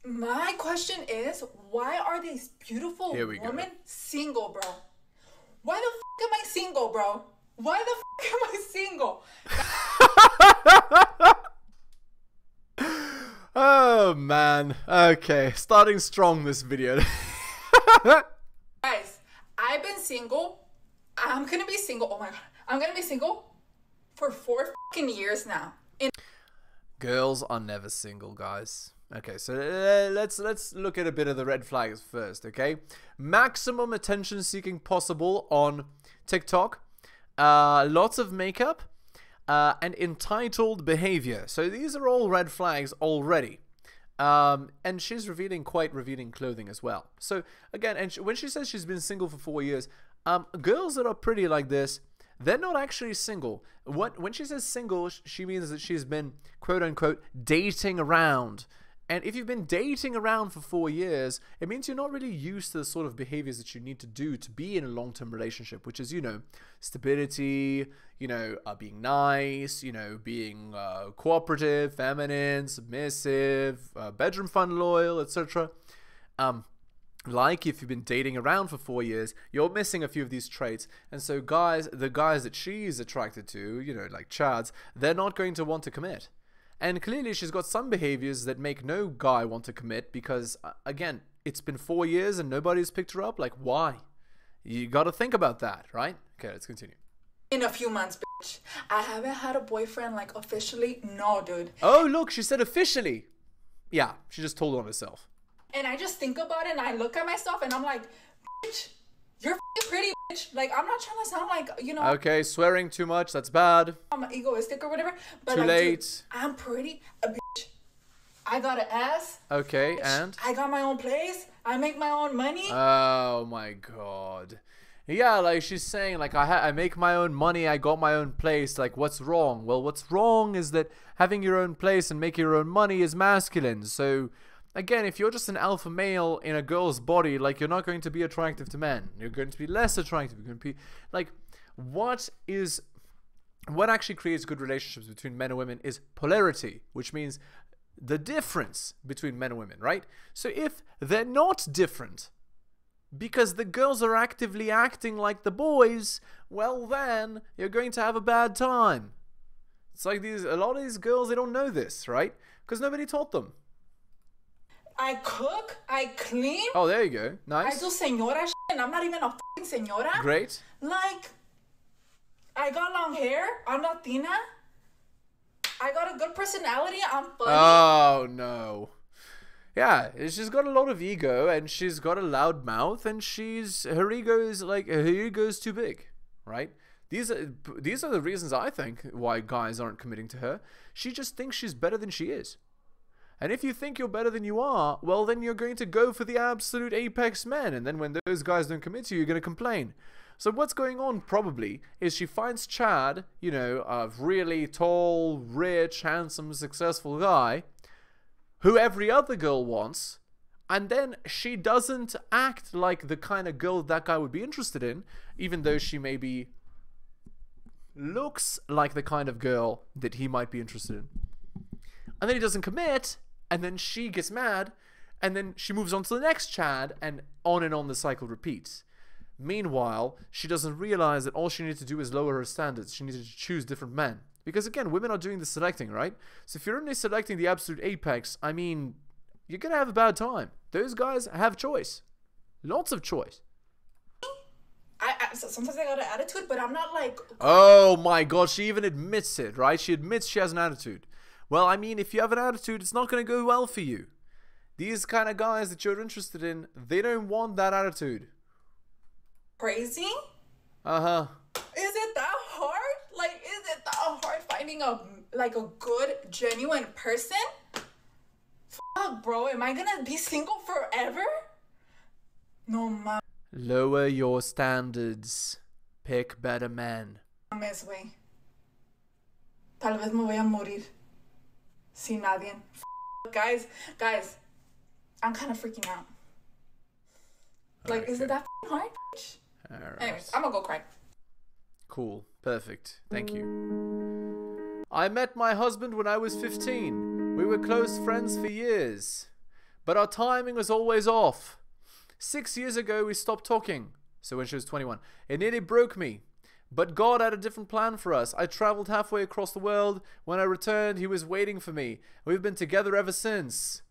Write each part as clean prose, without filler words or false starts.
My question is, why are these beautiful women single, bro? Why the f am I single, bro? Why the f am I single? Oh man. Okay, starting strong this video. Guys, I've been single. I'm gonna be single. Oh my god, I'm gonna be single for 4 fucking years now. Girls are never single, guys. Okay, so let's look at a bit of the red flags first, okay? Maximum attention seeking possible on TikTok. Lots of makeup. And entitled behavior. So these are all red flags already. And she's revealing quite revealing clothing as well. So again, and when she says she's been single for 4 years, girls that are pretty like this, they're not actually single. When she says single, she means that she's been quote unquote dating around. And if you've been dating around for 4 years, it means you're not really used to the sort of behaviors that you need to do to be in a long-term relationship, which is, you know, stability, you know, being nice, you know, being cooperative, feminine, submissive, bedroom fun loyal, etc. Like if you've been dating around for 4 years, you're missing a few of these traits. And so the guys that she's attracted to, you know, like Chads, they're not going to want to commit. And clearly she's got some behaviors that make no guy want to commit because, again, it's been 4 years and nobody's picked her up. Like, why? You got to think about that, right? Okay, let's continue. In a few months, bitch. I haven't had a boyfriend, like, officially. No, dude. Oh, look, she said officially. Yeah, she just told on herself. And I just think about it and I look at myself and I'm like, bitch, you're f***ing pretty, bitch. Like, I'm not trying to sound like, you know. Okay, swearing too much, that's bad. I'm egoistic or whatever. But too like, late. Dude, I'm pretty, bitch. I got an ass. Okay, bitch. And? I got my own place. I make my own money. Oh my god. Yeah, like she's saying, like, I make my own money, I got my own place, like, what's wrong? Well, what's wrong is that having your own place and making your own money is masculine, so... Again, if you're just an alpha male in a girl's body, like, you're not going to be attractive to men. You're going to be less attractive. You're going to be, like, what actually creates good relationships between men and women is polarity, which means the difference between men and women, right? So if they're not different, because the girls are actively acting like the boys, well then, you're going to have a bad time. It's like a lot of these girls, they don't know this, right? Because nobody taught them. I cook, I clean. Oh, there you go. Nice. I do senora shit, and I'm not even a fucking senora. Great. Like, I got long hair. I'm Latina. I got a good personality. I'm funny. Oh, no. Yeah, she's got a lot of ego, and she's got a loud mouth, and her ego is too big, right? These are the reasons I think why guys aren't committing to her. She just thinks she's better than she is. And if you think you're better than you are, well, then you're going to go for the absolute apex men. And then when those guys don't commit to you, you're going to complain. So what's going on probably is she finds Chad, you know, a really tall, rich, handsome, successful guy who every other girl wants. And then she doesn't act like the kind of girl that guy would be interested in, even though she maybe looks like the kind of girl that he might be interested in. And then he doesn't commit. And then she gets mad, and then she moves on to the next Chad, and on the cycle repeats. Meanwhile, she doesn't realize that all she needs to do is lower her standards. She needs to choose different men. Because again, women are doing the selecting, right? So if you're only selecting the absolute apex, I mean, you're going to have a bad time. Those guys have choice. Lots of choice. Sometimes I got an attitude, but I'm not like... Oh my god, she even admits it, right? She admits she has an attitude. Well, I mean, if you have an attitude, it's not going to go well for you. These kind of guys that you're interested in, they don't want that attitude. Crazy? Uh-huh. Is it that hard? Like, is it that hard finding a good, genuine person? Fuck, bro. Am I going to be single forever? No, ma. Lower your standards. Pick better men. Mames, güey. Tal vez me voy a morir. Sin nadie. Guys, I'm kind of freaking out. Like, okay. Is it that hard? Right. Anyways, I'm gonna go cry. Cool. Perfect. Thank you. I met my husband when I was 15. We were close friends for years. but our timing was always off. 6 years ago, we stopped talking. So when she was 21. It nearly broke me. But God had a different plan for us. I traveled halfway across the world. When I returned, he was waiting for me. We've been together ever since.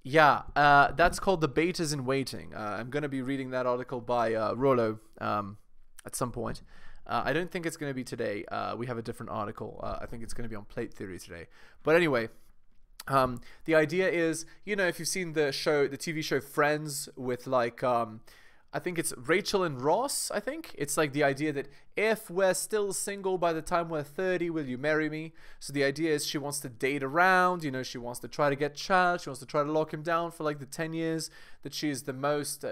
Yeah, that's called The Bait is in Waiting. I'm going to be reading that article by Rollo at some point. I don't think it's going to be today. We have a different article. I think it's going to be on plate theory today. But anyway, the idea is, you know, if you've seen the TV show Friends with like... I think it's Rachel and Ross, I think. It's like the idea that if we're still single by the time we're 30, will you marry me? So the idea is she wants to date around, you know, she wants to try to get child, she wants to try to lock him down for like the 10 years that she has the most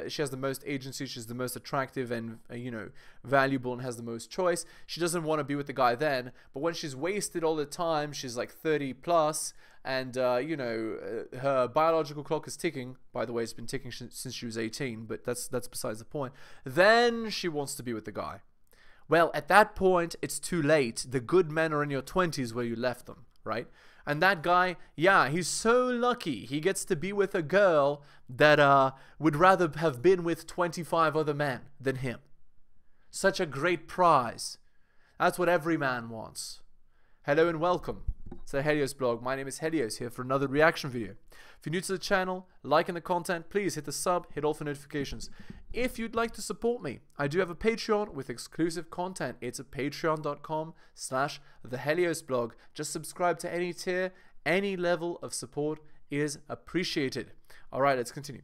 agency, she's the most attractive and, you know, valuable and has the most choice. She doesn't want to be with the guy then, but when she's wasted all the time, she's like 30 plus, and, you know, her biological clock is ticking. By the way, it's been ticking since she was 18, but that's besides the point. Then she wants to be with the guy. Well, at that point, it's too late. The good men are in your 20s where you left them, right? And that guy, yeah, he's so lucky. He gets to be with a girl that would rather have been with 25 other men than him. Such a great prize. That's what every man wants. Hello and welcome to the Helios blog. My name is Helios, here for another reaction video. If you're new to the channel, liking the content, please hit the sub, hit all for notifications. If you'd like to support me, I do have a Patreon with exclusive content. It's at patreon.com/theheliosblog. Just subscribe to any tier. Any level of support is appreciated. All right, let's continue.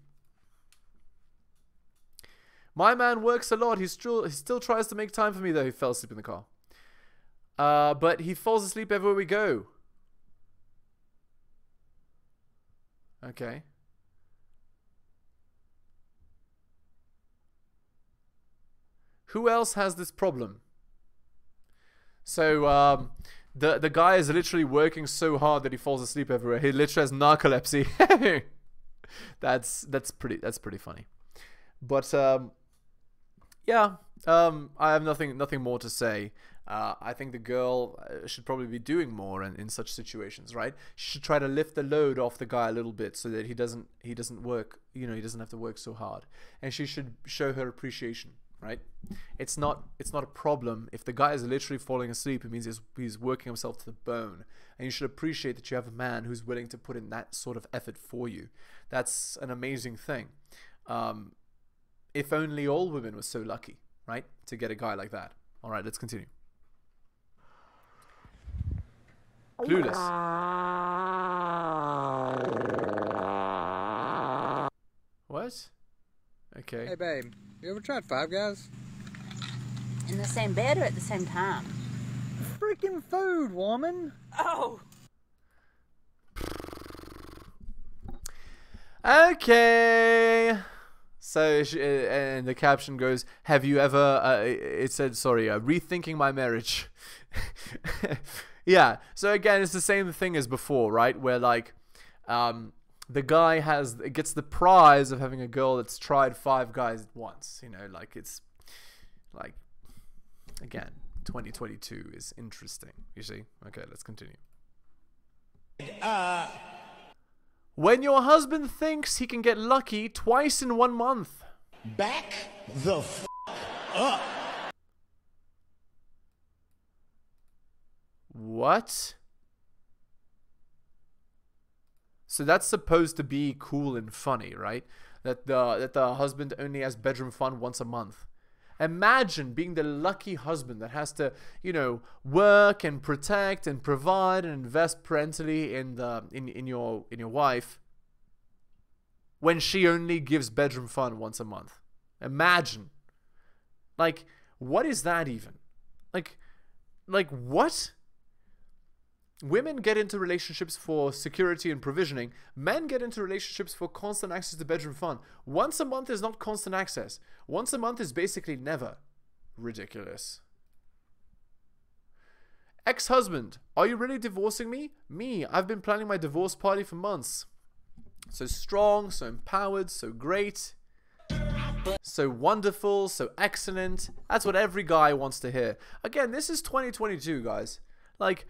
My man works a lot. He still tries to make time for me, though. He fell asleep in the car. But he falls asleep everywhere we go. Okay. Who else has this problem? So, the guy is literally working so hard that he falls asleep everywhere. He literally has narcolepsy. that's pretty funny. But yeah, I have nothing more to say. I think the girl should probably be doing more in such situations, right? She should try to lift the load off the guy a little bit so that he doesn't work, you know, he doesn't have to work so hard. And she should show her appreciation, right? It's not a problem if the guy is literally falling asleep. It means he's working himself to the bone, and you should appreciate that you have a man who's willing to put in that sort of effort for you. That's an amazing thing. If only all women were so lucky, right, to get a guy like that. All right, let's continue. Clueless. What? Okay. Hey babe, you ever tried Five Guys? In the same bed or at the same time? Freaking food, woman! Oh! Okay. So, and the caption goes, have you ever, it said, sorry, rethinking my marriage. Yeah, so again, it's the same thing as before, right? Where like, the guy gets the prize of having a girl that's tried 5 guys at once. You know, like it's, like, again, 2022 is interesting, you see? Okay, let's continue. When your husband thinks he can get lucky twice in 1 month. Back the f up. What? So that's supposed to be cool and funny, right? That the husband only has bedroom fun once a month. Imagine being the lucky husband that has to, you know, work and protect and provide and invest parentally in your wife when she only gives bedroom fun once a month. Imagine. Like, what is that even? Like what? Women get into relationships for security and provisioning. Men get into relationships for constant access to bedroom fun. Once a month is not constant access. Once a month is basically never. Ridiculous. Ex-husband, are you really divorcing me? Me, I've been planning my divorce party for months. So strong, so empowered, so great. So wonderful, so excellent. That's what every guy wants to hear. Again, this is 2022, guys. Like,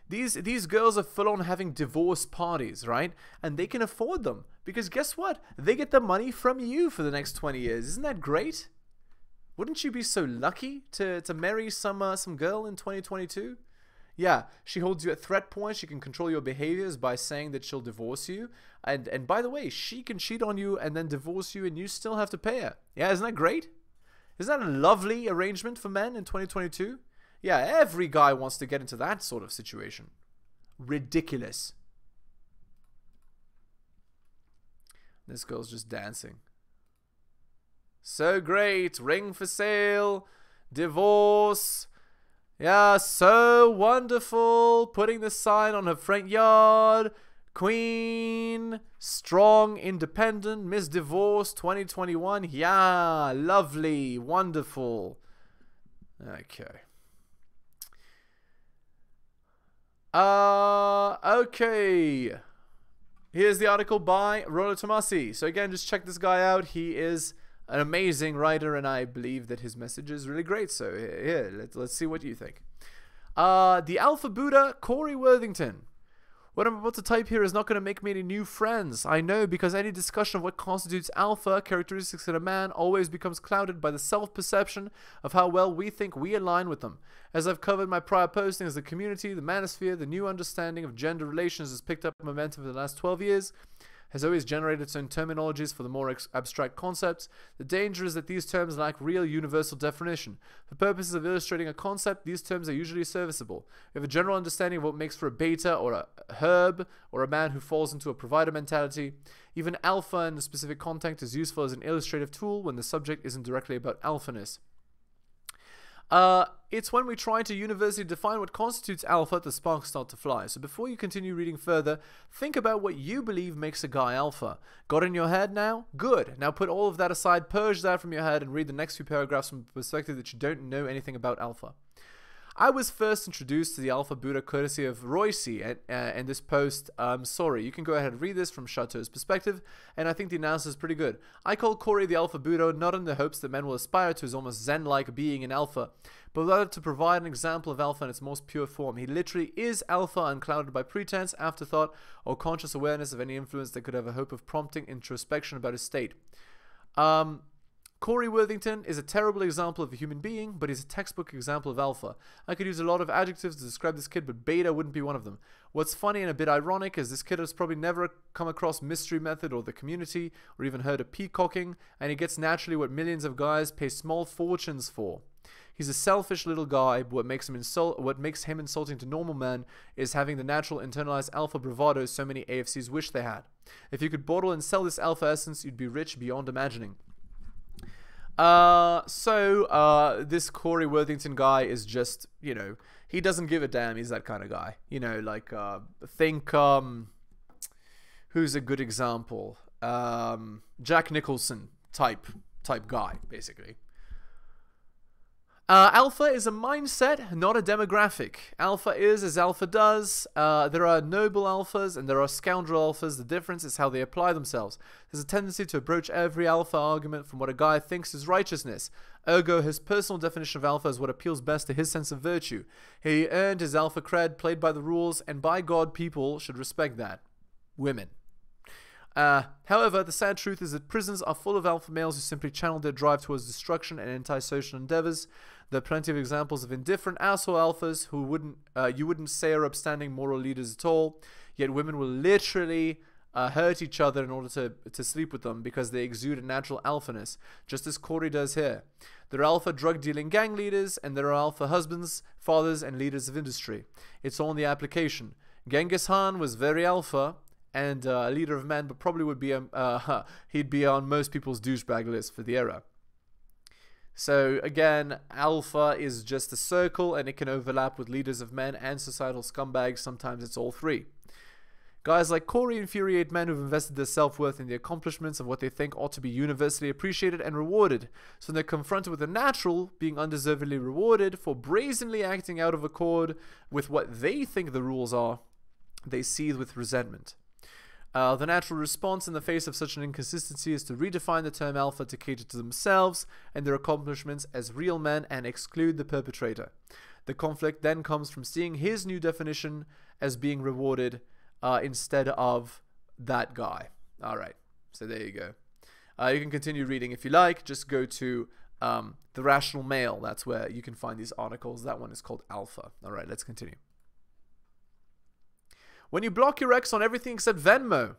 These girls are full on having divorce parties, right? And they can afford them because guess what? They get the money from you for the next 20 years. Isn't that great? Wouldn't you be so lucky to marry some girl in 2022? Yeah, she holds you at threat point. She can control your behaviors by saying that she'll divorce you. And by the way, she can cheat on you and then divorce you and you still have to pay her. Yeah, isn't that great? Isn't that a lovely arrangement for men in 2022? Yeah, every guy wants to get into that sort of situation. Ridiculous. This girl's just dancing. So great. Ring for sale. Divorce. Yeah, so wonderful. Putting the sign on her front yard. Queen. Strong, independent. Miss Divorce 2021. Yeah, lovely. Wonderful. Okay. Okay. Here's the article by Rollo Tomasi. So again, just check this guy out. He is an amazing writer, and I believe that his message is really great. So here, let's see what you think. The Alpha Buddha, Corey Worthington. What I'm about to type here is not going to make me any new friends. I know, because any discussion of what constitutes alpha characteristics in a man always becomes clouded by the self-perception of how well we think we align with them. As I've covered in my prior postings, the community, the manosphere, the new understanding of gender relations has picked up momentum for the last 12 years, has always generated its own terminologies for the more abstract concepts. The danger is that these terms lack real universal definition. For purposes of illustrating a concept, these terms are usually serviceable. We have a general understanding of what makes for a beta or a herb or a man who falls into a provider mentality. Even alpha in the specific context is useful as an illustrative tool when the subject isn't directly about alphaness. It's when we try to universally define what constitutes alpha the sparks start to fly. So before you continue reading further, think about what you believe makes a guy alpha. Got in your head now? Good. Now put all of that aside, purge that from your head, and read the next few paragraphs from a perspective that you don't know anything about alpha. I was first introduced to the Alpha Buddha courtesy of Royce in this post. Sorry, you can go ahead and read this from Chateau's perspective, and I think the analysis is pretty good. I call Corey the Alpha Buddha not in the hopes that men will aspire to his almost Zen-like being in Alpha, but rather to provide an example of Alpha in its most pure form. He literally is Alpha, unclouded by pretense, afterthought, or conscious awareness of any influence that could have a hope of prompting introspection about his state. Corey Worthington is a terrible example of a human being, but he's a textbook example of alpha. I could use a lot of adjectives to describe this kid, but beta wouldn't be one of them. What's funny and a bit ironic is this kid has probably never come across Mystery Method or the Community, or even heard of peacocking, and he gets naturally what millions of guys pay small fortunes for. He's a selfish little guy, but what makes him insulting to normal men is having the natural internalized alpha bravado so many AFCs wish they had. If you could bottle and sell this alpha essence, you'd be rich beyond imagining. This Corey Worthington guy is just, you know, he doesn't give a damn. He's that kind of guy, you know, like, think, who's a good example? Jack Nicholson type guy, basically. Alpha is a mindset, not a demographic. Alpha is as alpha does. There are noble alphas and there are scoundrel alphas. The difference is how they apply themselves. There's a tendency to approach every alpha argument from what a guy thinks is righteousness. Ergo, his personal definition of alpha is what appeals best to his sense of virtue. He earned his alpha cred, played by the rules, and by God, people should respect that. Women. However, the sad truth is that prisons are full of alpha males who simply channel their drive towards destruction and antisocial endeavors. There are plenty of examples of indifferent asshole alphas who you wouldn't say are upstanding moral leaders at all, yet women will literally hurt each other in order to sleep with them because they exude a natural alphaness, just as Corey does here. There are alpha drug-dealing gang leaders, and there are alpha husbands, fathers, and leaders of industry. It's all in the application. Genghis Khan was very alpha, and a leader of men, but probably would be he'd be on most people's douchebag list for the era. So again, alpha is just a circle, and it can overlap with leaders of men and societal scumbags. Sometimes it's all three. Guys like Corey infuriate men who've invested their self-worth in the accomplishments of what they think ought to be universally appreciated and rewarded. So when they're confronted with the natural being undeservedly rewarded for brazenly acting out of accord with what they think the rules are, they seethe with resentment. The natural response in the face of such an inconsistency is to redefine the term alpha to cater to themselves and their accomplishments as real men and exclude the perpetrator. The conflict then comes from seeing his new definition as being rewarded instead of that guy. All right, so there you go. You can continue reading if you like. Just go to The Rational Male. That's where you can find these articles. That one is called Alpha. All right, let's continue. When you block your ex on everything except Venmo,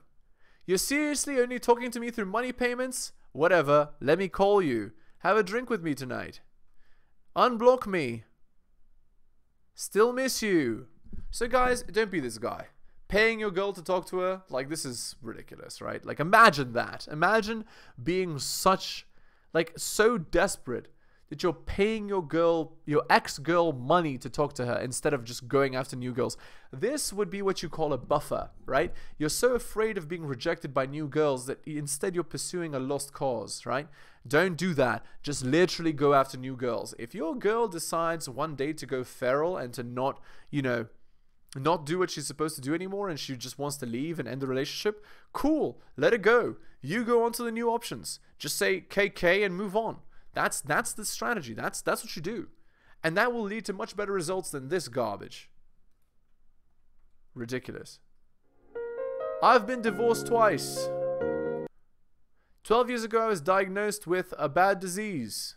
you're seriously only talking to me through money payments? Whatever, let me call you. Have a drink with me tonight. Unblock me. Still miss you. So guys, don't be this guy. Paying your girl to talk to her, like, this is ridiculous, right? Like, imagine that. Imagine being such, like, so desperate that you're paying your girl, your ex-girl, money to talk to her instead of just going after new girls. This would be what you call a buffer, right? You're so afraid of being rejected by new girls that instead you're pursuing a lost cause, right? Don't do that. Just literally go after new girls. If your girl decides one day to go feral and to not, you know, not do what she's supposed to do anymore and she just wants to leave and end the relationship, cool, let it go. You go on to the new options. Just say KK and move on. That's the strategy. That's what you do. And that will lead to much better results than this garbage. Ridiculous. I've been divorced twice. 12 years ago, I was diagnosed with a bad disease.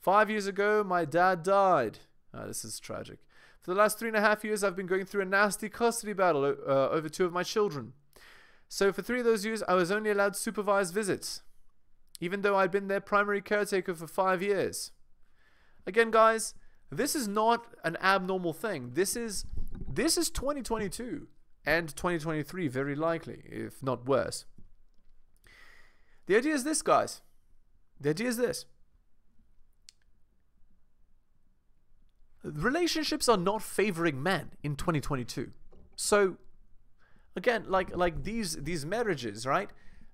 5 years ago, my dad died. This is tragic. For the last 3.5 years, I've been going through a nasty custody battle over 2 of my children. So for 3 of those years, I was only allowed supervised visits, even though I'd been their primary caretaker for 5 years. Again, guys, this is not an abnormal thing. This is 2022 and 2023, very likely, if not worse. The idea is this, guys. The idea is this. Relationships are not favoring men in 2022. So, again, like these marriages, right?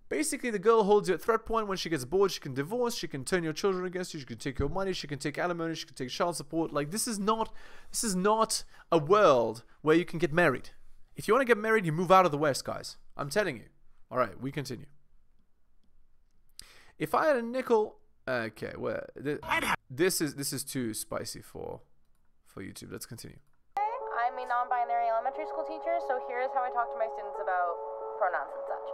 Basically, the girl holds you at threat point. When she gets bored, she can divorce, she can turn your children against you, she can take your money, she can take alimony, she can take child support. Like, this is not a world where you can get married. If you want to get married, you move out of the West, guys. I'm telling you. All right, we continue. If I had a nickel, okay, well, this is too spicy for YouTube. Let's continue. I'm a non-binary elementary school teacher, so here is how I talk to my students about pronouns and such.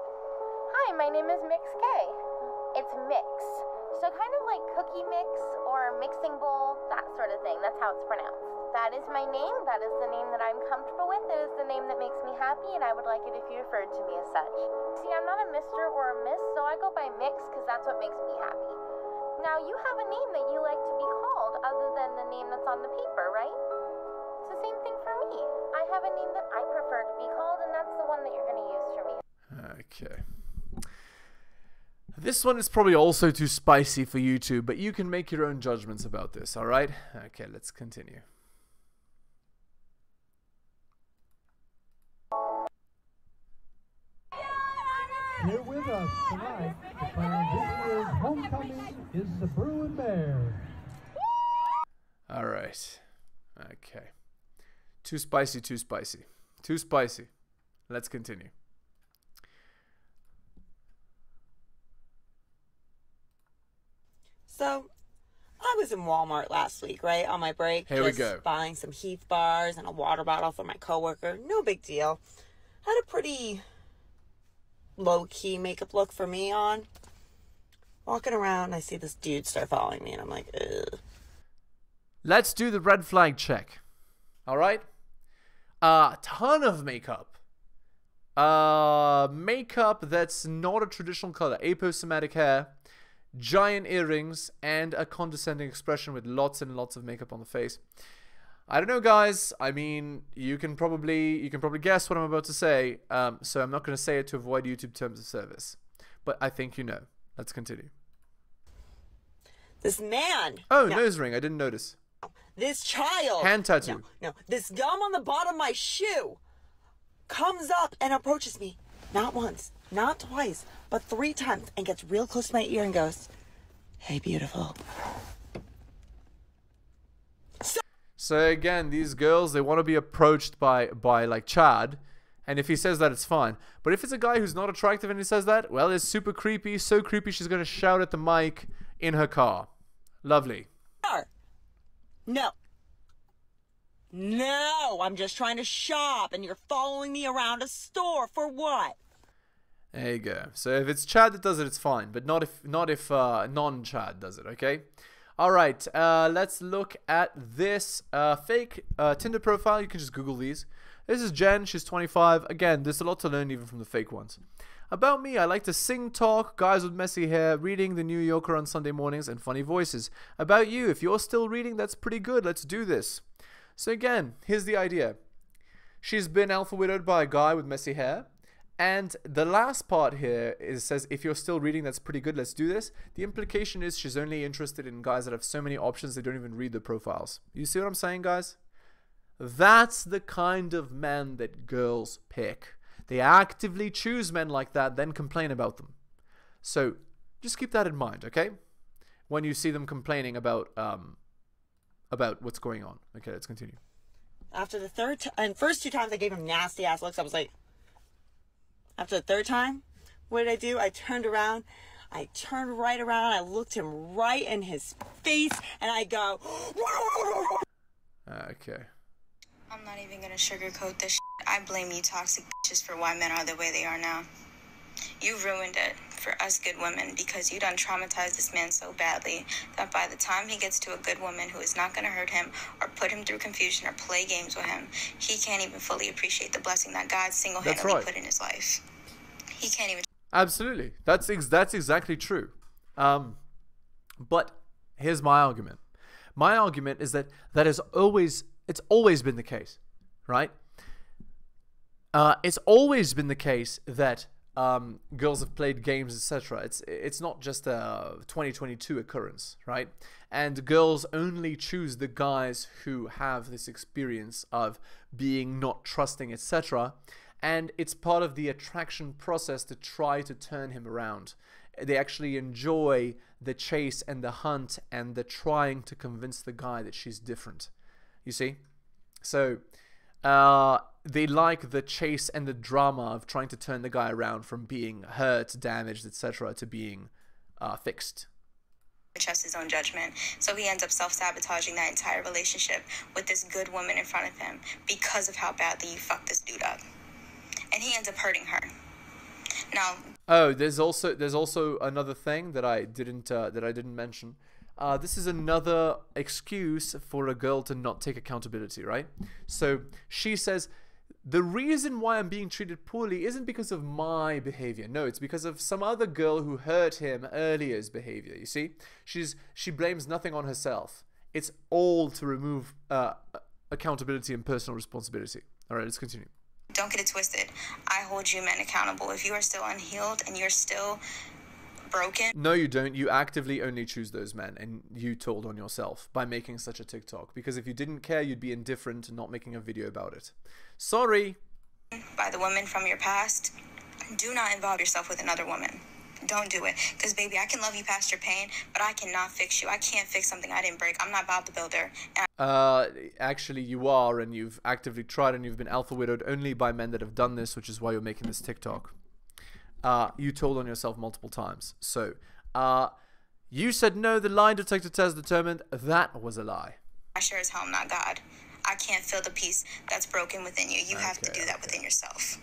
Hi, my name is Mix K. It's mix. So kind of like cookie mix or mixing bowl, that sort of thing. That's how it's pronounced. That is my name. That is the name that I'm comfortable with. It is the name that makes me happy, and I would like it if you referred to me as such. See, I'm not a Mr. or a Miss, so I go by Mix because that's what makes me happy. Now, you have a name that you like to be called other than the name that's on the paper, right? It's the same thing for me. I have a name that I prefer to be called, and that's the one that you're going to use for me. Okay. This one is probably also too spicy for YouTube, but you can make your own judgments about this, alright? Okay, let's continue. Here with us tonight to crown this year's homecoming is the Bruin Bear. Alright. Okay. Too spicy, too spicy. Too spicy. Let's continue. So, I was in Walmart last week, right, on my break. Here we go. Buying some Heath bars and a water bottle for my coworker. No big deal. Had a pretty low-key makeup look for me on. Walking around, I see this dude start following me, and I'm like, ugh. Let's do the red flag check. Alright? A ton of makeup. Makeup that's not a traditional color. Aposematic hair. Giant earrings and a condescending expression with lots and lots of makeup on the face. I don't know, guys. I mean, you can probably guess what I'm about to say. So I'm not going to say it to avoid YouTube terms of service. But I think you know. Let's continue. This man. Oh, nose ring. I didn't notice. This child. Hand tattoo. No. This gum on the bottom of my shoe comes up and approaches me. Not once, not twice, but 3 times, and gets real close to my ear and goes, "Hey, beautiful." So again, these girls, they want to be approached by like Chad, and if he says that, it's fine. But if it's a guy who's not attractive and he says that, well, it's super creepy. So creepy, she's going to shout at the mic in her car. Lovely. No. No, I'm just trying to shop and you're following me around a store for what? There you go. So if it's Chad that does it, it's fine, but not if non-Chad does it, okay? All right, let's look at this fake Tinder profile. You can just Google these. This is Jen. She's 25. Again, there's a lot to learn even from the fake ones. About me, I like to sing, talk, guys with messy hair, reading the New Yorker on Sunday mornings, and funny voices. About you, if you're still reading, that's pretty good. Let's do this. So again, here's the idea. She's been alpha widowed by a guy with messy hair. And the last part here says, if you're still reading, that's pretty good. Let's do this. The implication is she's only interested in guys that have so many options they don't even read the profiles. You see what I'm saying, guys? That's the kind of men that girls pick. They actively choose men like that, then complain about them. So just keep that in mind, okay? When you see them complaining about what's going on. Okay, let's continue. After the third and first 2 times I gave him nasty ass looks, I was like, after the third time, what did I do? I turned around, I turned right around, I looked him right in his face, and I go, okay. I'm not even gonna sugarcoat this shit. I blame you toxic bitches for why men are the way they are now. You ruined it for us good women because you done traumatized this man so badly that by the time he gets to a good woman who is not going to hurt him or put him through confusion or play games with him, he can't even fully appreciate the blessing that God single-handedly put in his life. He can't even... Absolutely. That's exactly true. But here's my argument. My argument is that it's always been the case, right? It's always been the case that girls have played games, etc. It's not just a 2022 occurrence, right? And girls only choose the guys who have this experience of being not trusting, etc. And it's part of the attraction process to try to turn him around. They actually enjoy the chase and the hunt and the trying to convince the guy that she's different. You see? So they like the chase and the drama of trying to turn the guy around from being hurt, damaged, etc. to being fixed. Trust his own judgment, so he ends up self-sabotaging that entire relationship with this good woman in front of him because of how badly you fucked this dude up, and he ends up hurting her. Now, oh, there's also another thing that I didn't mention. This is another excuse for a girl to not take accountability, right? So she says, the reason why I'm being treated poorly isn't because of my behavior. No, it's because of some other girl who hurt him earlier's behavior. You see? She blames nothing on herself. It's all to remove accountability and personal responsibility. All right, let's continue. Don't get it twisted. I hold you men accountable. If you are still unhealed and you're still broken. No, you don't. You actively only choose those men, and you told on yourself by making such a TikTok. Because if you didn't care, you'd be indifferent and not making a video about it. Sorry. By the woman from your past, do not involve yourself with another woman. Don't do it. Because, baby, I can love you past your pain, but I cannot fix you. I can't fix something I didn't break. I'm not Bob the Builder. Actually, you are, and you've actively tried, and you've been alpha widowed only by men that have done this, which is why you're making this TikTok. You told on yourself multiple times. So, you said no, the lie detector test determined that was a lie. I sure as hell am not God. I can't feel the peace that's broken within you. You have to do that within yourself.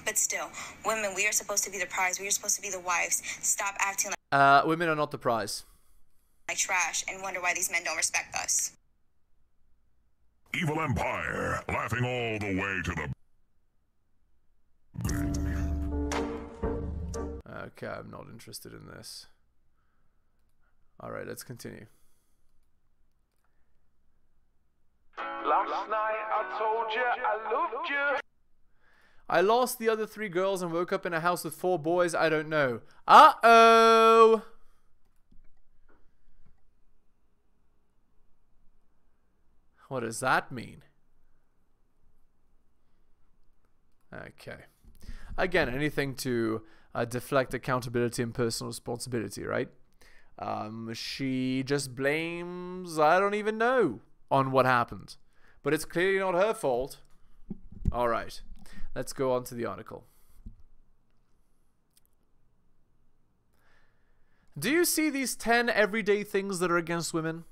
But still, women, we are supposed to be the prize. We are supposed to be the wives. Stop acting like women are not the prize. Like trash and wonder why these men don't respect us. Evil Empire, laughing all the way to the... Okay, I'm not interested in this. Alright, let's continue. Last night I told you I loved you. I lost the other 3 girls and woke up in a house with 4 boys. I don't know. Uh-oh! What does that mean? Okay. Again, anything to deflect accountability and personal responsibility, right? She just blames, I don't even know, on what happened. But it's clearly not her fault. Alright. Let's go on to the article. Do you see these 10 everyday things that are against women?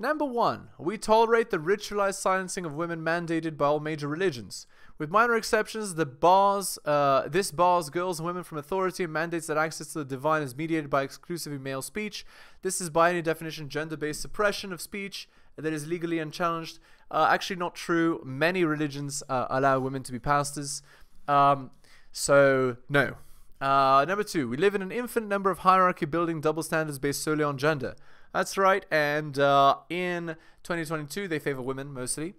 Number 1. We tolerate the ritualized silencing of women mandated by all major religions. With minor exceptions, this bars girls and women from authority and mandates that access to the divine is mediated by exclusively male speech. This is by any definition gender-based suppression of speech that is legally unchallenged. Actually not true. Many religions allow women to be pastors. So, no. Number 2. We live in an infinite number of hierarchy building double standards based solely on gender. That's right, and in 2022, they favor women, mostly.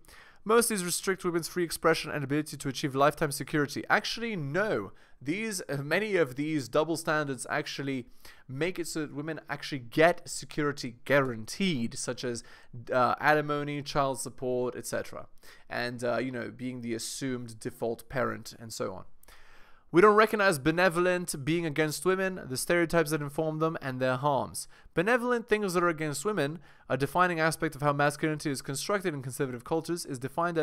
Most of these restrict women's free expression and ability to achieve lifetime security. Actually, no. Many of these double standards actually make it so that women actually get security guaranteed, such as alimony, child support, etc. And, being the assumed default parent, and so on. We don't recognize benevolent being against women, the stereotypes that inform them, and their harms. Benevolent things that are against women, a defining aspect of how masculinity is constructed in conservative cultures, is defined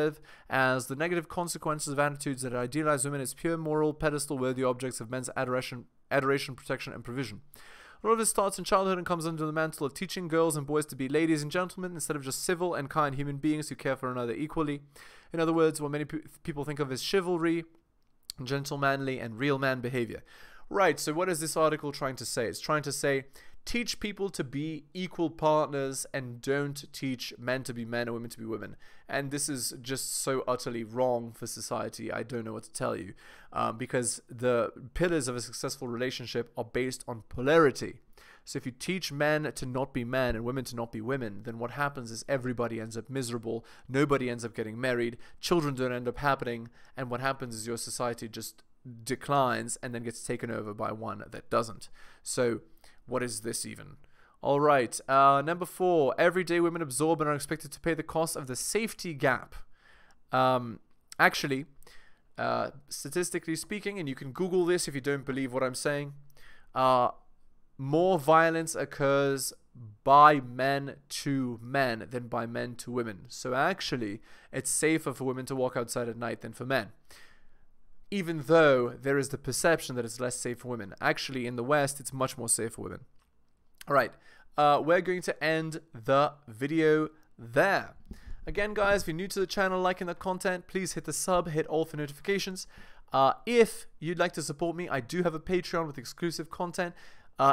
as the negative consequences of attitudes that idealize women as pure, moral, pedestal-worthy objects of men's adoration, protection, and provision. A lot of this starts in childhood and comes under the mantle of teaching girls and boys to be ladies and gentlemen instead of just civil and kind human beings who care for another equally. In other words, what many people think of as chivalry, gentlemanly, and real man behavior. Right, so what is this article trying to say? It's trying to say, teach people to be equal partners and don't teach men to be men and women to be women. And this is just so utterly wrong for society, I don't know what to tell you. Because the pillars of a successful relationship are based on polarity. So if you teach men to not be men and women to not be women, then what happens is everybody ends up miserable, nobody ends up getting married, children don't end up happening, and what happens is your society just declines and then gets taken over by one that doesn't. So what is this even? Alright, number 4, everyday women absorb and are expected to pay the cost of the safety gap. Statistically speaking, and you can Google this if you don't believe what I'm saying, more violence occurs by men to men than by men to women. So actually, it's safer for women to walk outside at night than for men. Even though there is the perception that it's less safe for women. Actually, in the West, it's much more safe for women. Alright, we're going to end the video there. Again, guys, if you're new to the channel, liking the content, please hit the sub, hit all for notifications. If you'd like to support me, I do have a Patreon with exclusive content.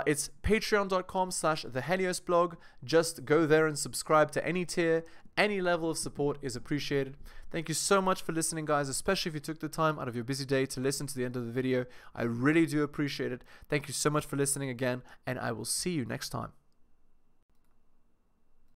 It's patreon.com/theheliosblog. Just go there and subscribe to any tier. Any level of support is appreciated. Thank you so much for listening, guys, especially if you took the time out of your busy day to listen to the end of the video. I really do appreciate it. Thank you so much for listening again, and I will see you next time.